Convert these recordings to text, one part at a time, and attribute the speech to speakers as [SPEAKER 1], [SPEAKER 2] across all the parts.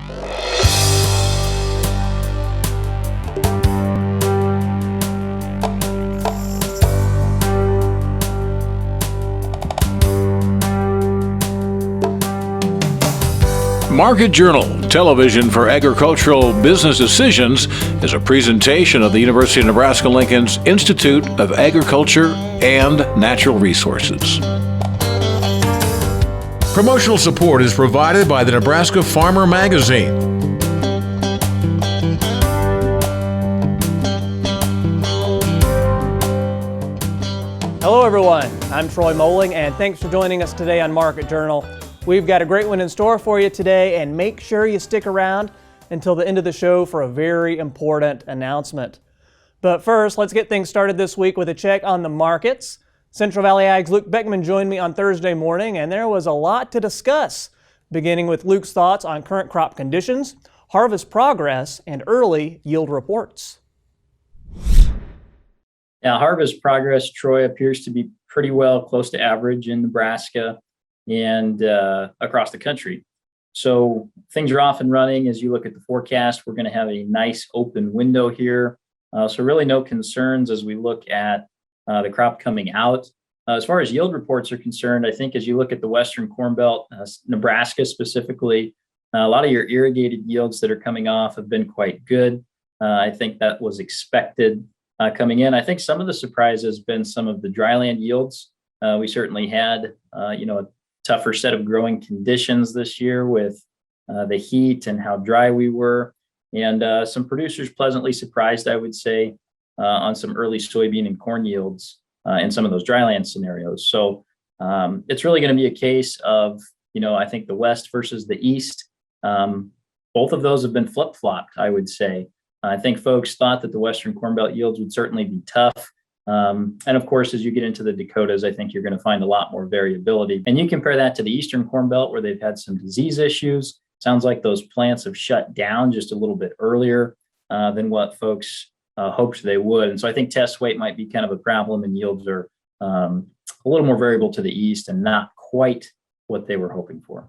[SPEAKER 1] Market Journal, television for agricultural business decisions, is a presentation of the University of Nebraska-Lincoln's Institute of Agriculture and Natural Resources. Promotional support is provided by the Nebraska Farmer Magazine.
[SPEAKER 2] Hello everyone, I'm Troy Moling and thanks for joining us today on Market Journal. We've got a great one in store for you today, and make sure you stick around until the end of the show for a very important announcement. But first, let's get things started this week with a check on the markets. Central Valley Ag's Luke Beckman joined me on Thursday morning, and there was a lot to discuss, beginning with Luke's thoughts on current crop conditions, harvest progress, and early yield reports.
[SPEAKER 3] Now, harvest progress, Troy, appears to be pretty well close to average in Nebraska and across the country. So things are off and running. As you look at the forecast, we're going to have a nice open window here. So really no concerns as we look at the crop coming out. As far as yield reports are concerned, I think as you look at the Western Corn Belt, Nebraska specifically, a lot of your irrigated yields that are coming off have been quite good. I think that was expected coming in. I think some of the surprise has been some of the dryland yields. We certainly had, a tougher set of growing conditions this year with the heat and how dry we were. And some producers pleasantly surprised, I would say, on some early soybean and corn yields in some of those dryland scenarios. So it's really going to be a case of, I think the West versus the East. Both of those have been flip-flopped, I would say. I think folks thought that the Western Corn Belt yields would certainly be tough. And of course, as you get into the Dakotas, I think you're going to find a lot more variability. And you compare that to the Eastern Corn Belt, where they've had some disease issues. Sounds like those plants have shut down just a little bit earlier than what folks hoped they would. And so I think test weight might be kind of a problem, and yields are a little more variable to the east and not quite what they were hoping for.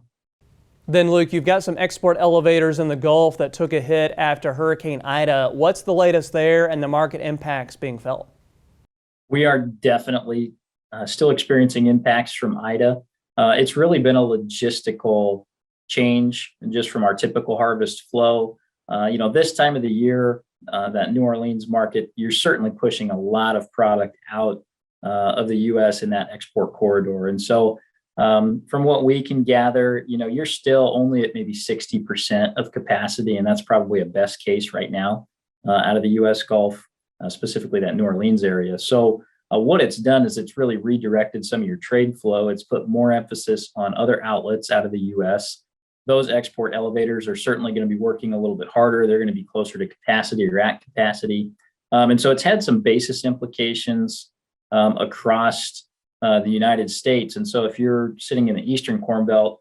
[SPEAKER 2] Then, Luke, you've got some export elevators in the Gulf that took a hit after Hurricane Ida. What's the latest there and the market impacts being felt?
[SPEAKER 3] We are definitely still experiencing impacts from Ida. It's really been a logistical change just from our typical harvest flow. This time of the year, that New Orleans market, you're certainly pushing a lot of product out of the U.S. in that export corridor. And so from what we can gather, you're still only at maybe 60% of capacity, and that's probably a best case right now out of the U.S. Gulf. Specifically that New Orleans area. So what it's done is it's really redirected some of your trade flow. It's put more emphasis on other outlets out of the U.S. Those export elevators are certainly going to be working a little bit harder. They're going to be closer to capacity or at capacity. And so it's had some basis implications across the United States. And so if you're sitting in the Eastern Corn Belt,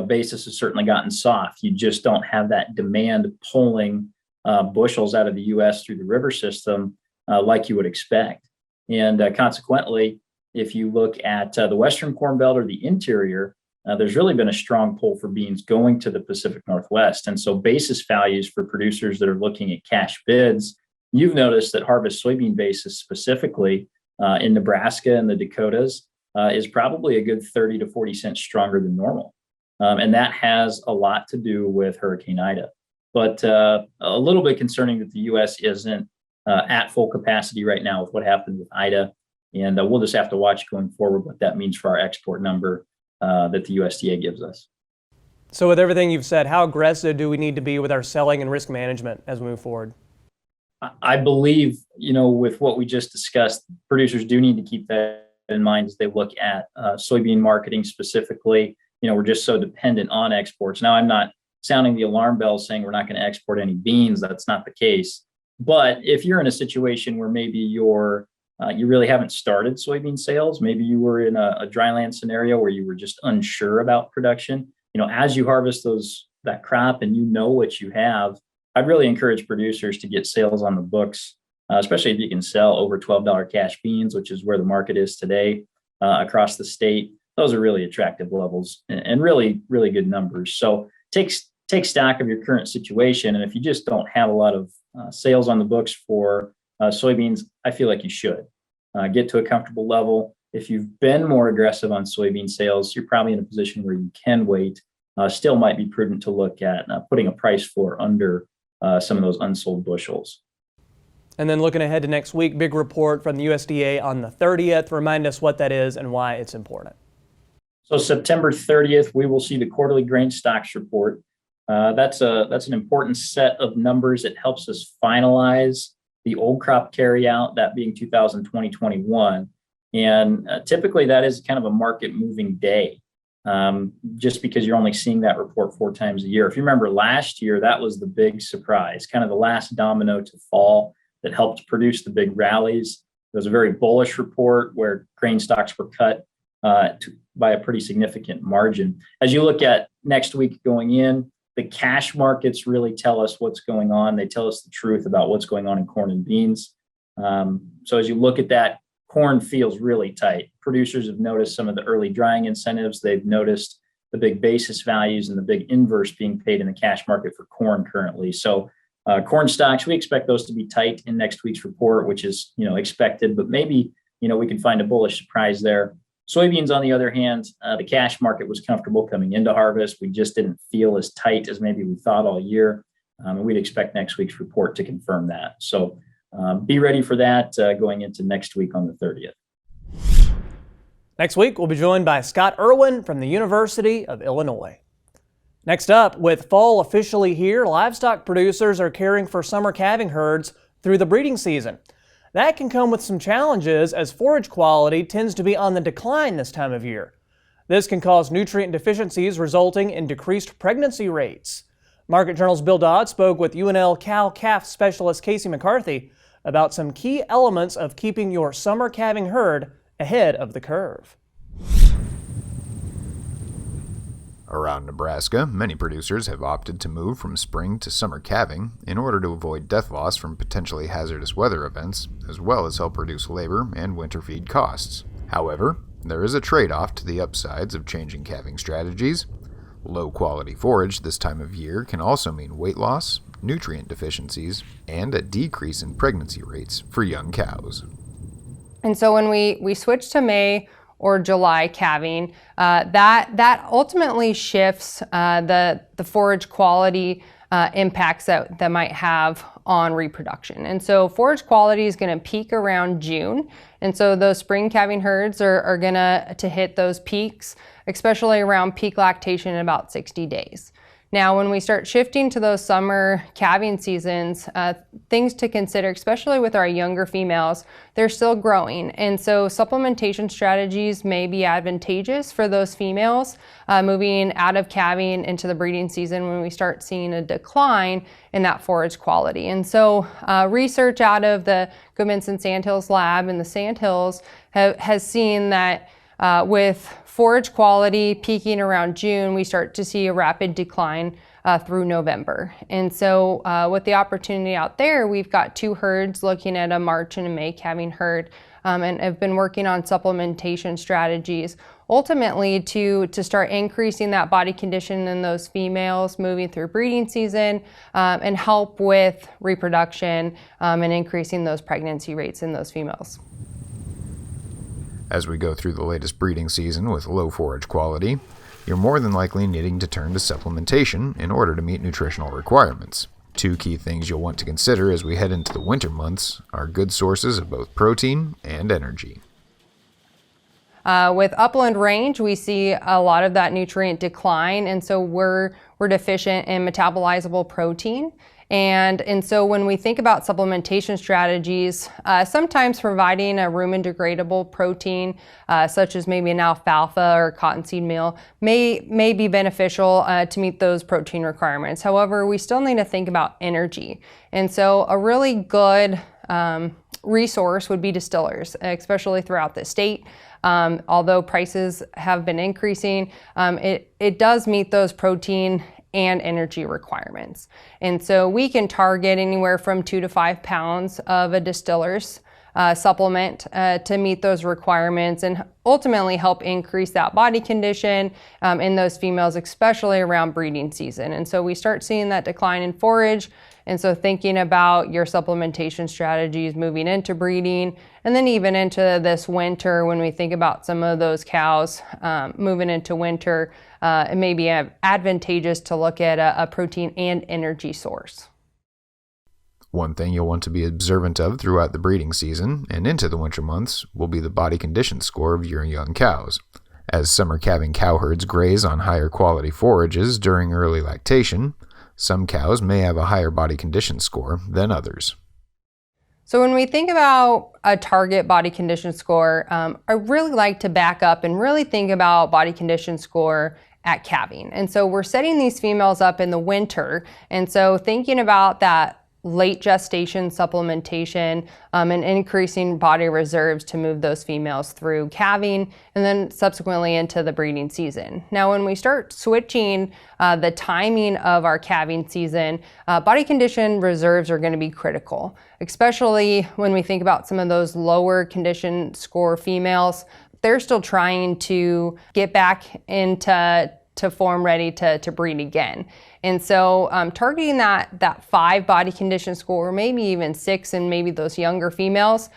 [SPEAKER 3] basis has certainly gotten soft. You just don't have that demand pulling bushels out of the U.S. through the river system like you would expect. And consequently, if you look at the Western Corn Belt or the interior, there's really been a strong pull for beans going to the Pacific Northwest. And so basis values for producers that are looking at cash bids, you've noticed that harvest soybean basis specifically in Nebraska and the Dakotas is probably a good 30 to 40 cents stronger than normal. And that has a lot to do with Hurricane Ida. But a little bit concerning that the U.S. isn't at full capacity right now with what happened with Ida. And we'll just have to watch going forward what that means for our export number that the USDA gives us.
[SPEAKER 2] So with everything you've said, how aggressive do we need to be with our selling and risk management as we move forward?
[SPEAKER 3] I believe, with what we just discussed, producers do need to keep that in mind as they look at soybean marketing specifically. We're just so dependent on exports. Now, I'm not sounding the alarm bell saying we're not going to export any beans. That's not the case. But if you're in a situation where maybe you really haven't started soybean sales, maybe you were in a dryland scenario where you were just unsure about production, as you harvest that crop and what you have, I'd really encourage producers to get sales on the books, especially if you can sell over $12 cash beans, which is where the market is today across the state. Those are really attractive levels and really, really good numbers. So it takes take stock of your current situation. And if you just don't have a lot of sales on the books for soybeans, I feel like you should get to a comfortable level. If you've been more aggressive on soybean sales, you're probably in a position where you can wait. Still might be prudent to look at putting a price floor under some of those unsold bushels.
[SPEAKER 2] And then looking ahead to next week, big report from the USDA on the 30th. Remind us what that is and why it's important.
[SPEAKER 3] So September 30th, we will see the quarterly grain stocks report. That's an important set of numbers. It helps us finalize the old crop carryout, that being 2020-21. And typically that is kind of a market moving day, just because you're only seeing that report 4 times a year. If you remember last year, that was the big surprise, kind of the last domino to fall that helped produce the big rallies. It was a very bullish report where grain stocks were cut by a pretty significant margin. As you look at next week going in, the cash markets really tell us what's going on. They tell us the truth about what's going on in corn and beans. So as you look at that, corn feels really tight. Producers have noticed some of the early drying incentives. They've noticed the big basis values and the big inverse being paid in the cash market for corn currently. So corn stocks, we expect those to be tight in next week's report, which is, expected, but maybe, we can find a bullish surprise there. Soybeans, on the other hand, the cash market was comfortable coming into harvest. We just didn't feel as tight as maybe we thought all year. And we'd expect next week's report to confirm that. So be ready for that going into next week on the 30th.
[SPEAKER 2] Next week, we'll be joined by Scott Irwin from the University of Illinois. Next up, with fall officially here, livestock producers are caring for summer calving herds through the breeding season. That can come with some challenges as forage quality tends to be on the decline this time of year. This can cause nutrient deficiencies resulting in decreased pregnancy rates. Market Journal's Bill Dodd spoke with UNL cow-calf specialist Kacie McCarthy about some key elements of keeping your summer calving herd ahead of the curve.
[SPEAKER 4] Around Nebraska, many producers have opted to move from spring to summer calving in order to avoid death loss from potentially hazardous weather events, as well as help reduce labor and winter feed costs. However, there is a trade-off to the upsides of changing calving strategies. Low-quality forage this time of year can also mean weight loss, nutrient deficiencies, and a decrease in pregnancy rates for young cows.
[SPEAKER 5] And so when we switch to May or July calving, that ultimately shifts the forage quality impacts that might have on reproduction. And so forage quality is going to peak around June. And so those spring calving herds are going to hit those peaks, especially around peak lactation in about 60 days. Now, when we start shifting to those summer calving seasons, things to consider, especially with our younger females, they're still growing. And so supplementation strategies may be advantageous for those females moving out of calving into the breeding season when we start seeing a decline in that forage quality. And so research out of the Goodmanson Sandhills lab in the Sandhills has seen that with forage quality peaking around June, we start to see a rapid decline through November. And so with the opportunity out there, we've got 2 herds looking at a March and a May calving herd and have been working on supplementation strategies ultimately to start increasing that body condition in those females moving through breeding season and help with reproduction and increasing those pregnancy rates in those females.
[SPEAKER 4] As we go through the latest breeding season with low forage quality, you're more than likely needing to turn to supplementation in order to meet nutritional requirements. 2 key things you'll want to consider as we head into the winter months are good sources of both protein and energy.
[SPEAKER 5] With upland range, we see a lot of that nutrient decline, and so we're deficient in metabolizable protein. And so when we think about supplementation strategies, sometimes providing a rumen-degradable protein, such as maybe an alfalfa or cottonseed meal, may be beneficial to meet those protein requirements. However, we still need to think about energy. And so a really good resource would be distillers, especially throughout the state. Although prices have been increasing, it does meet those protein and energy requirements. And so we can target anywhere from 2 to 5 pounds of a distiller's supplement to meet those requirements and ultimately help increase that body condition in those females, especially around breeding season. And so we start seeing that decline in forage. And so thinking about your supplementation strategies moving into breeding, and then even into this winter, when we think about some of those cows moving into winter, it may be advantageous to look at a protein and energy source.
[SPEAKER 4] One thing you'll want to be observant of throughout the breeding season and into the winter months will be the body condition score of your young cows. As summer calving cow herds graze on higher quality forages during early lactation, some cows may have a higher body condition score than others.
[SPEAKER 5] So when we think about a target body condition score, I really like to back up and really think about body condition score at calving. And so we're setting these females up in the winter. And so thinking about that late gestation supplementation and increasing body reserves to move those females through calving and then subsequently into the breeding season. Now, when we start switching the timing of our calving season, body condition reserves are going to be critical, especially when we think about some of those lower condition score females. They're still trying to get back into form ready to breed again. And so targeting that 5 body condition score, or maybe even 6 in maybe those younger females,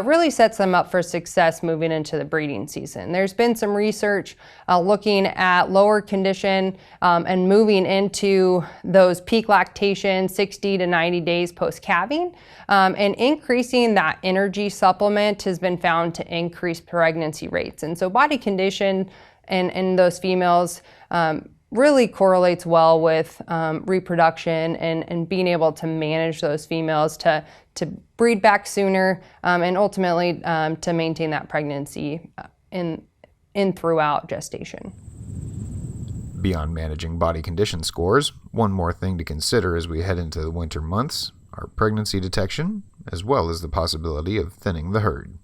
[SPEAKER 5] really sets them up for success moving into the breeding season. There's been some research looking at lower condition and moving into those peak lactation 60 to 90 days post-calving, and increasing that energy supplement has been found to increase pregnancy rates. And so body condition in those females really correlates well with reproduction and being able to manage those females to breed back sooner and ultimately to maintain that pregnancy in throughout gestation.
[SPEAKER 4] Beyond managing body condition scores, one more thing to consider as we head into the winter months are pregnancy detection, as well as the possibility of thinning the herd.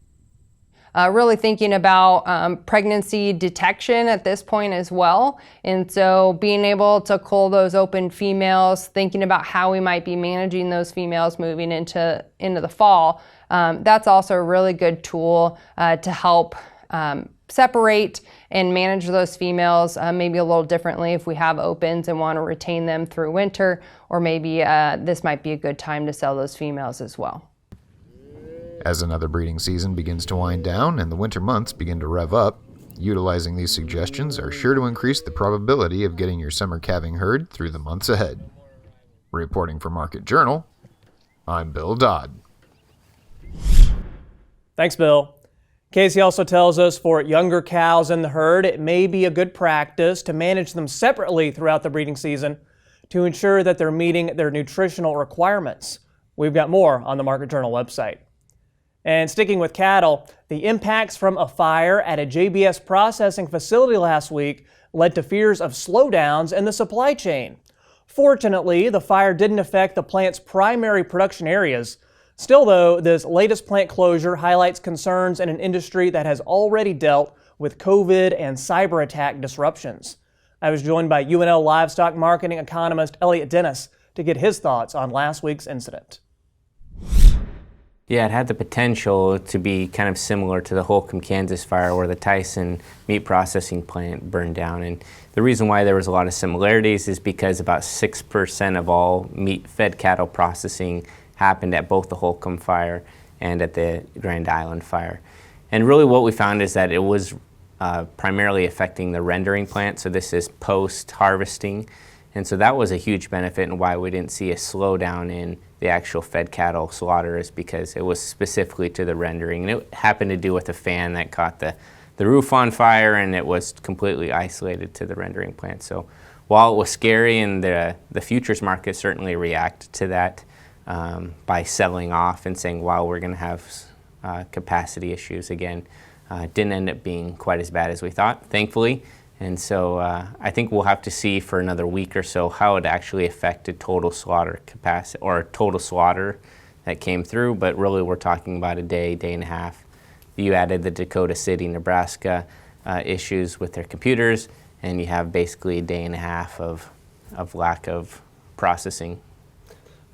[SPEAKER 5] Really thinking about pregnancy detection at this point as well. And so being able to cull those open females, thinking about how we might be managing those females moving into the fall, that's also a really good tool to help separate and manage those females maybe a little differently if we have opens and want to retain them through winter, or maybe this might be a good time to sell those females as well.
[SPEAKER 4] As another breeding season begins to wind down and the winter months begin to rev up, utilizing these suggestions are sure to increase the probability of getting your summer calving herd through the months ahead. Reporting for Market Journal, I'm Bill Dodd.
[SPEAKER 2] Thanks, Bill. Kacie also tells us for younger cows in the herd, it may be a good practice to manage them separately throughout the breeding season to ensure that they're meeting their nutritional requirements. We've got more on the Market Journal website. And sticking with cattle, the impacts from a fire at a JBS processing facility last week led to fears of slowdowns in the supply chain. Fortunately, the fire didn't affect the plant's primary production areas. Still, though, this latest plant closure highlights concerns in an industry that has already dealt with COVID and cyber attack disruptions. I was joined by UNL Livestock Marketing Economist Elliott Dennis to get his thoughts on last week's incident.
[SPEAKER 6] Yeah, it had the potential to be kind of similar to the Holcomb, Kansas fire where the Tyson meat processing plant burned down. And the reason why there was a lot of similarities is because about 6% of all meat-fed cattle processing happened at both the Holcomb fire and at the Grand Island fire. And really what we found is that it was primarily affecting the rendering plant, so this is post-harvesting. And so that was a huge benefit, and why we didn't see a slowdown in the actual fed cattle slaughter is because it was specifically to the rendering. And it happened to do with a fan that caught the roof on fire, and it was completely isolated to the rendering plant. So while it was scary, and the futures market certainly reacted to that by selling off and saying, wow, we're going to have capacity issues again, didn't end up being quite as bad as we thought, thankfully. And so I think we'll have to see for another week or so how it actually affected total slaughter capacity or total slaughter that came through. But really, we're talking about a day and a half. You added the Dakota City, Nebraska issues with their computers, and you have basically a day and a half of lack of processing.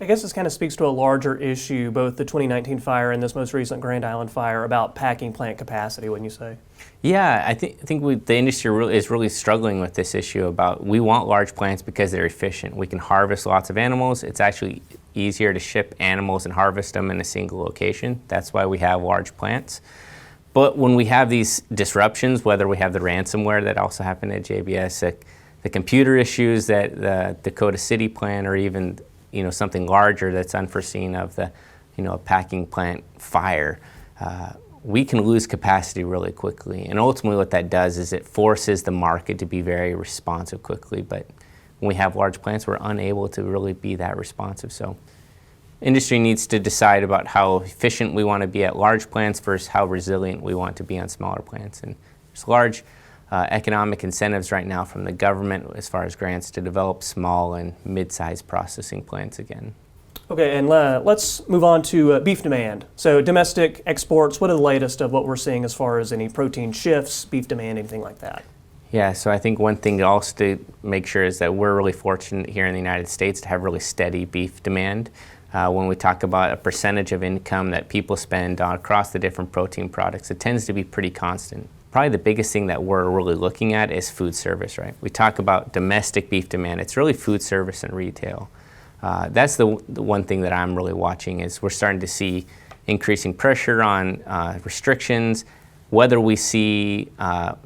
[SPEAKER 2] I guess this kind of speaks to a larger issue, both the 2019 fire and this most recent Grand Island fire, about packing plant capacity, wouldn't you say?
[SPEAKER 6] Yeah, I think the industry is really struggling with this issue about we want large plants because they're efficient. We can harvest lots of animals. It's actually easier to ship animals and harvest them in a single location. That's why we have large plants. But when we have these disruptions, whether we have the ransomware that also happened at JBS, the computer issues that the Dakota City plant, or even something larger that's unforeseen of the a packing plant fire, we can lose capacity really quickly. And ultimately what that does is it forces the market to be very responsive quickly. But when we have large plants, we're unable to really be that responsive. So industry needs to decide about how efficient we want to be at large plants versus how resilient we want to be on smaller plants. And there's large economic incentives right now from the government as far as grants to develop small and mid-sized processing plants again.
[SPEAKER 2] Okay, and let's move on to beef demand. So domestic exports, what are the latest of what we're seeing as far as any protein shifts, beef demand, anything like that?
[SPEAKER 6] Yeah, so I think one thing to also to make sure is that we're really fortunate here in the United States to have really steady beef demand. When we talk about a percentage of income that people spend across the different protein products, it tends to be pretty constant. Probably the biggest thing that we're really looking at is food service, right? We talk about domestic beef demand. It's really food service and retail. That's the one thing that I'm really watching is we're starting to see increasing pressure on restrictions, whether we see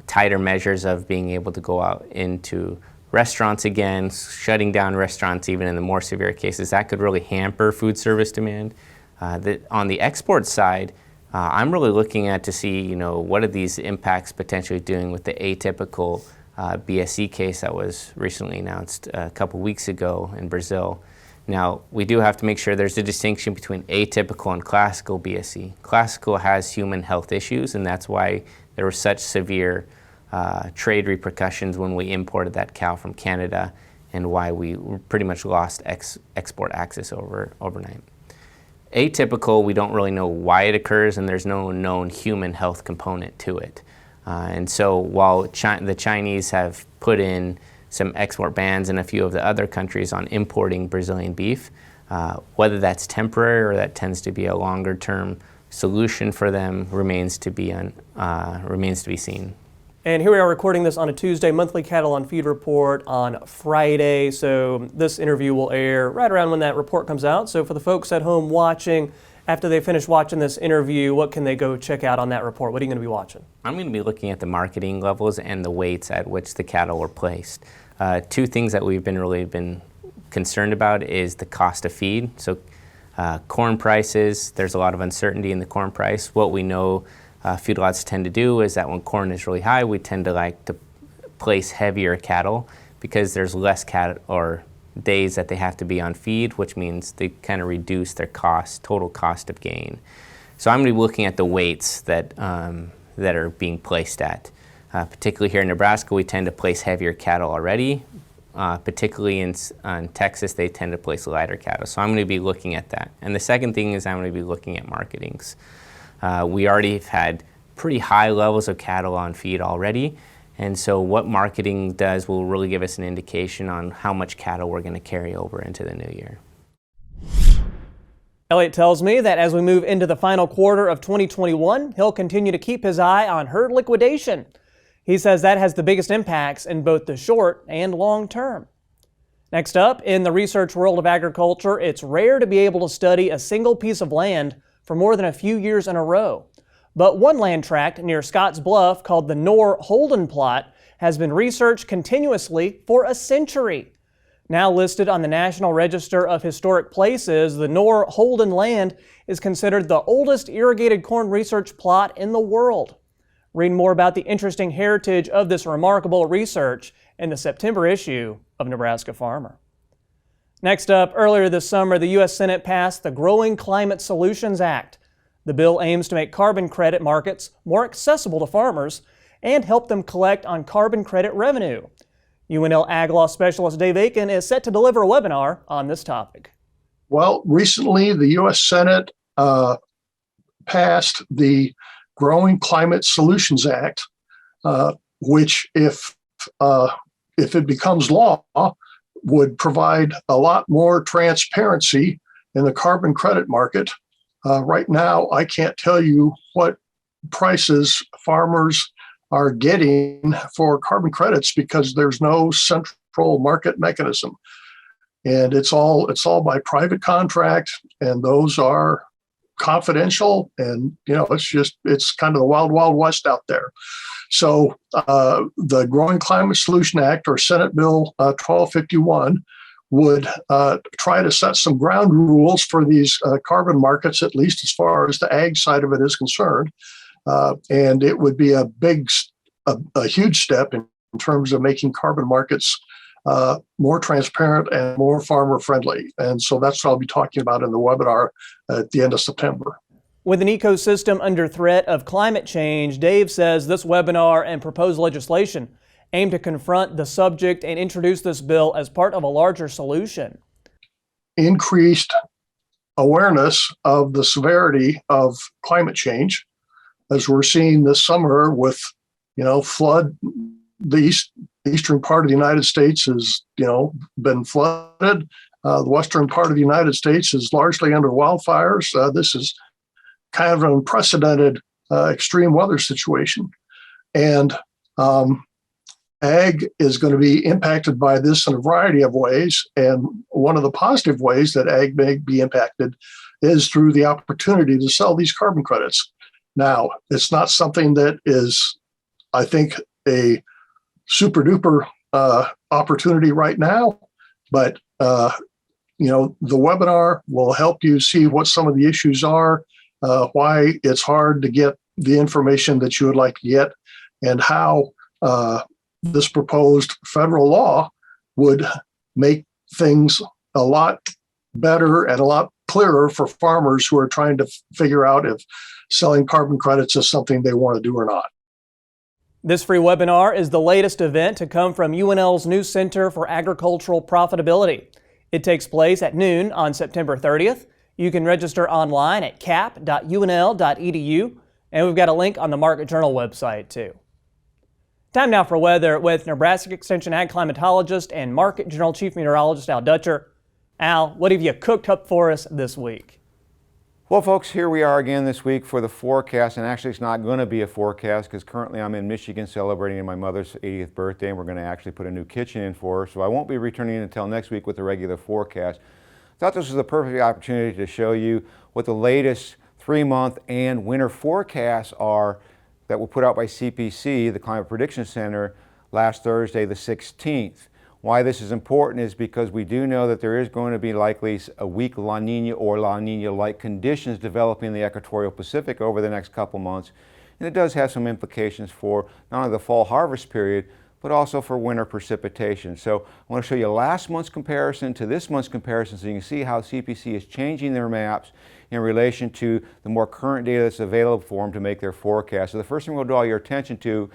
[SPEAKER 6] tighter measures of being able to go out into restaurants again, shutting down restaurants even in the more severe cases, that could really hamper food service demand. On the export side, I'm really looking at to see, what are these impacts potentially doing with the atypical BSE case that was recently announced a couple weeks ago in Brazil. Now, we do have to make sure there's a distinction between atypical and classical BSE. Classical has human health issues, and that's why there were such severe trade repercussions when we imported that cow from Canada, and why we pretty much lost export access overnight. Atypical, we don't really know why it occurs, and there's no known human health component to it. And so while the Chinese have put in some export bans in a few of the other countries on importing Brazilian beef, whether that's temporary or that tends to be a longer-term solution for them remains to be seen.
[SPEAKER 2] And here we are recording this on a Tuesday, monthly Cattle on Feed report on Friday. So this interview will air right around when that report comes out. So for the folks at home watching, after they finish watching this interview, what can they go check out on that report? What are you going to be watching?
[SPEAKER 6] I'm going to be looking at the marketing levels and the weights at which the cattle were placed. Two things that we've really been concerned about is the cost of feed. So corn prices, there's a lot of uncertainty in the corn price. What we know feedlots tend to do is that when corn is really high, we tend to like to place heavier cattle because there's less cattle or days that they have to be on feed, which means they kind of reduce their total cost of gain. So I'm going to be looking at the weights that are being placed at. Particularly here in Nebraska, we tend to place heavier cattle already. Particularly in Texas, they tend to place lighter cattle. So I'm going to be looking at that. And the second thing is I'm going to be looking at marketings. We already have had pretty high levels of cattle on feed already. And so what marketing does will really give us an indication on how much cattle we're going to carry over into the new year.
[SPEAKER 2] Elliott tells me that as we move into the final quarter of 2021, he'll continue to keep his eye on herd liquidation. He says that has the biggest impacts in both the short and long term. Next up, in the research world of agriculture, it's rare to be able to study a single piece of land for more than a few years in a row. But one land tract near Scotts Bluff called the Knorr-Holden plot has been researched continuously for a century. Now listed on the National Register of Historic Places, the Knorr-Holden land is considered the oldest irrigated corn research plot in the world. Read more about the interesting heritage of this remarkable research in the September issue of Nebraska Farmer. Next up, earlier this summer, the U.S. Senate passed the Growing Climate Solutions Act. The bill aims to make carbon credit markets more accessible to farmers and help them collect on carbon credit revenue. UNL Ag Law Specialist Dave Aiken is set to deliver a webinar on this topic.
[SPEAKER 7] Well, recently the U.S. Senate passed the Growing Climate Solutions Act, which, if it becomes law, would provide a lot more transparency in the carbon credit market. Right now, I can't tell you what prices farmers are getting for carbon credits because there's no central market mechanism. And it's all by private contract, and those are confidential. And it's kind of the wild, wild west out there. So the Growing Climate Solution Act, or Senate Bill 1251, would try to set some ground rules for these carbon markets, at least as far as the ag side of it is concerned. And it would be a huge step in terms of making carbon markets more transparent and more farmer friendly. And so that's what I'll be talking about in the webinar at the end of September.
[SPEAKER 2] With an ecosystem under threat of climate change, Dave says this webinar and proposed legislation aim to confront the subject and introduce this bill as part of a larger solution.
[SPEAKER 7] Increased awareness of the severity of climate change, as we're seeing this summer with, flood. The eastern part of the United States has, been flooded. The western part of the United States is largely under wildfires. This is kind of an unprecedented extreme weather situation. And ag is going to be impacted by this in a variety of ways. And one of the positive ways that ag may be impacted is through the opportunity to sell these carbon credits. Now, it's not something that is, I think, a super duper opportunity right now, but the webinar will help you see what some of the issues are, why it's hard to get the information that you would like to get, and how this proposed federal law would make things a lot better and a lot clearer for farmers who are trying to figure out if selling carbon credits is something they want to do or not.
[SPEAKER 2] This free webinar is the latest event to come from UNL's new Center for Agricultural Profitability. It takes place at noon on September 30th. You can register online at cap.unl.edu, and we've got a link on the Market Journal website too. Time now for weather with Nebraska Extension Ag Climatologist and Market Journal Chief Meteorologist Al Dutcher. Al, what have you cooked up for us this week?
[SPEAKER 8] Well, folks, here we are again this week for the forecast, and actually it's not going to be a forecast because currently I'm in Michigan celebrating my mother's 80th birthday, and we're going to actually put a new kitchen in for her, so I won't be returning until next week with the regular forecast. I thought this was the perfect opportunity to show you what the latest 3-month and winter forecasts are that were put out by CPC, the Climate Prediction Center, last Thursday, the 16th. Why this is important is because we do know that there is going to be likely a weak La Nina or La Nina-like conditions developing in the equatorial Pacific over the next couple months. And it does have some implications for not only the fall harvest period, but also for winter precipitation. So I want to show you last month's comparison to this month's comparison so you can see how CPC is changing their maps in relation to the more current data that's available for them to make their forecast. So the first thing we'll draw your attention to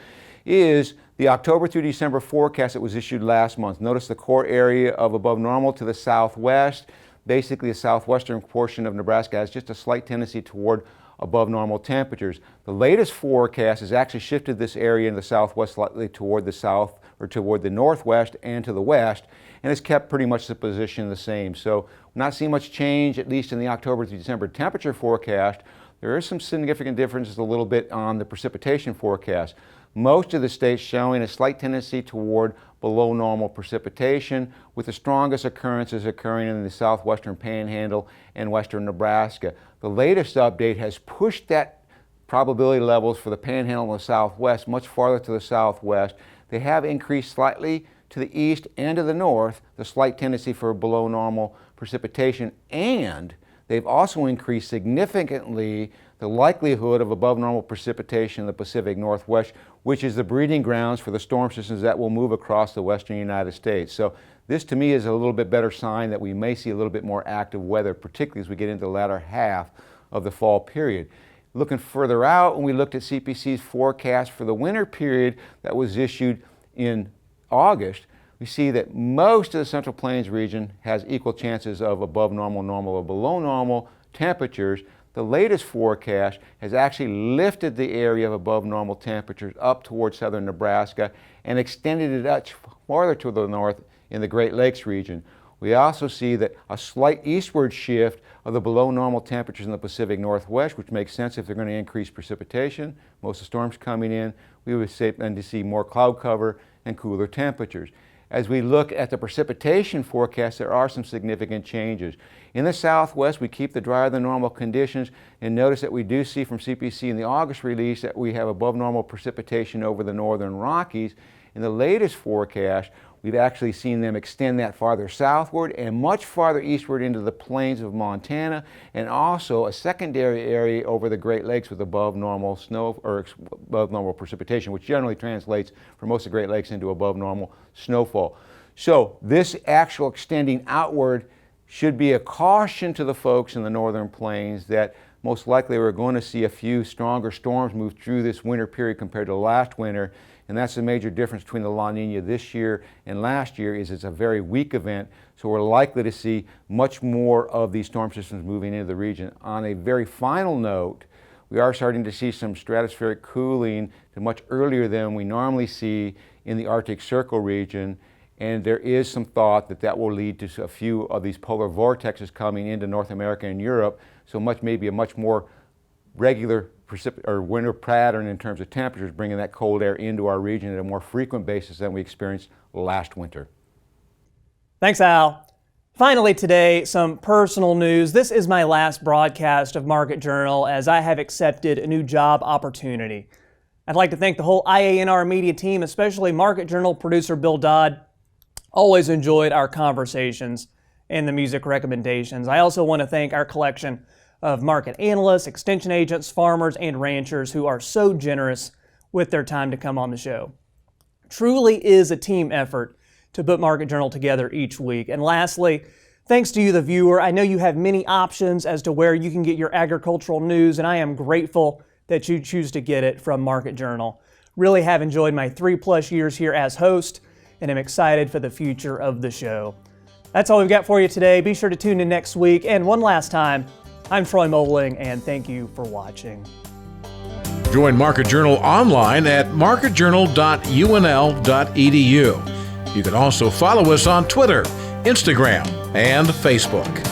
[SPEAKER 8] is the October through December forecast that was issued last month. Notice the core area of above normal to the southwest. Basically, the southwestern portion of Nebraska has just a slight tendency toward above normal temperatures. The latest forecast has actually shifted this area in the southwest slightly toward the south or toward the northwest and to the west, and it's kept pretty much the position the same. So we're not seeing much change, at least in the October through December temperature forecast. There is some significant differences a little bit on the precipitation forecast. Most of the states showing a slight tendency toward below normal precipitation, with the strongest occurrences occurring in the southwestern panhandle and western Nebraska. The latest update has pushed that probability levels for the panhandle and the southwest much farther to the southwest. They have increased slightly to the east and to the north, the slight tendency for below normal precipitation, and they've also increased significantly the likelihood of above normal precipitation in the Pacific Northwest, which is the breeding grounds for the storm systems that will move across the western United States. So this to me is a little bit better sign that we may see a little bit more active weather, particularly as we get into the latter half of the fall period. Looking further out, when we looked at CPC's forecast for the winter period that was issued in August, we see that most of the Central Plains region has equal chances of above normal, normal, or below normal temperatures. The latest forecast has actually lifted the area of above normal temperatures up towards southern Nebraska and extended it much farther to the north in the Great Lakes region. We also see that a slight eastward shift of the below normal temperatures in the Pacific Northwest, which makes sense if they're going to increase precipitation. Most of the storms coming in, we would tend to see more cloud cover and cooler temperatures. As we look at the precipitation forecast, there are some significant changes. In the Southwest, we keep the drier than normal conditions, and notice that we do see from CPC in the August release that we have above normal precipitation over the northern Rockies. In the latest forecast, we've actually seen them extend that farther southward and much farther eastward into the plains of Montana, and also a secondary area over the Great Lakes with above normal snow or above normal precipitation, which generally translates for most of the Great Lakes into above normal snowfall. So this actual extending outward should be a caution to the folks in the northern plains that most likely we're going to see a few stronger storms move through this winter period compared to last winter. And that's the major difference between the La Nina this year and last year, is it's a very weak event, so we're likely to see much more of these storm systems moving into the region. On a very final note, we are starting to see some stratospheric cooling to much earlier than we normally see in the Arctic Circle region, and there is some thought that that will lead to a few of these polar vortexes coming into North America and Europe, so maybe a much more regular winter pattern in terms of temperatures, bringing that cold air into our region at a more frequent basis than we experienced last winter.
[SPEAKER 2] Thanks, Al. Finally today, some personal news. This is my last broadcast of Market Journal as I have accepted a new job opportunity. I'd like to thank the whole IANR media team, especially Market Journal producer Bill Dodd. Always enjoyed our conversations and the music recommendations. I also want to thank our collection of market analysts, extension agents, farmers, and ranchers who are so generous with their time to come on the show. Truly is a team effort to put Market Journal together each week. And lastly, thanks to you, the viewer. I know you have many options as to where you can get your agricultural news, and I am grateful that you choose to get it from Market Journal. Really have enjoyed my 3+ years here as host, and I'm excited for the future of the show. That's all we've got for you today. Be sure to tune in next week. And one last time, I'm Troy Moling, and thank you for watching.
[SPEAKER 1] Join Market Journal online at marketjournal.unl.edu. You can also follow us on Twitter, Instagram, and Facebook.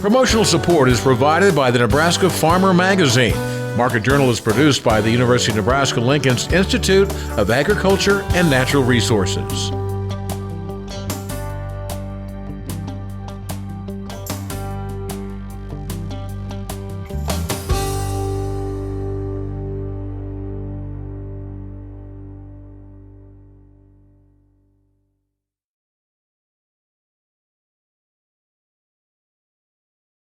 [SPEAKER 1] Promotional support is provided by the Nebraska Farmer Magazine. Market Journal is produced by the University of Nebraska-Lincoln's Institute of Agriculture and Natural Resources.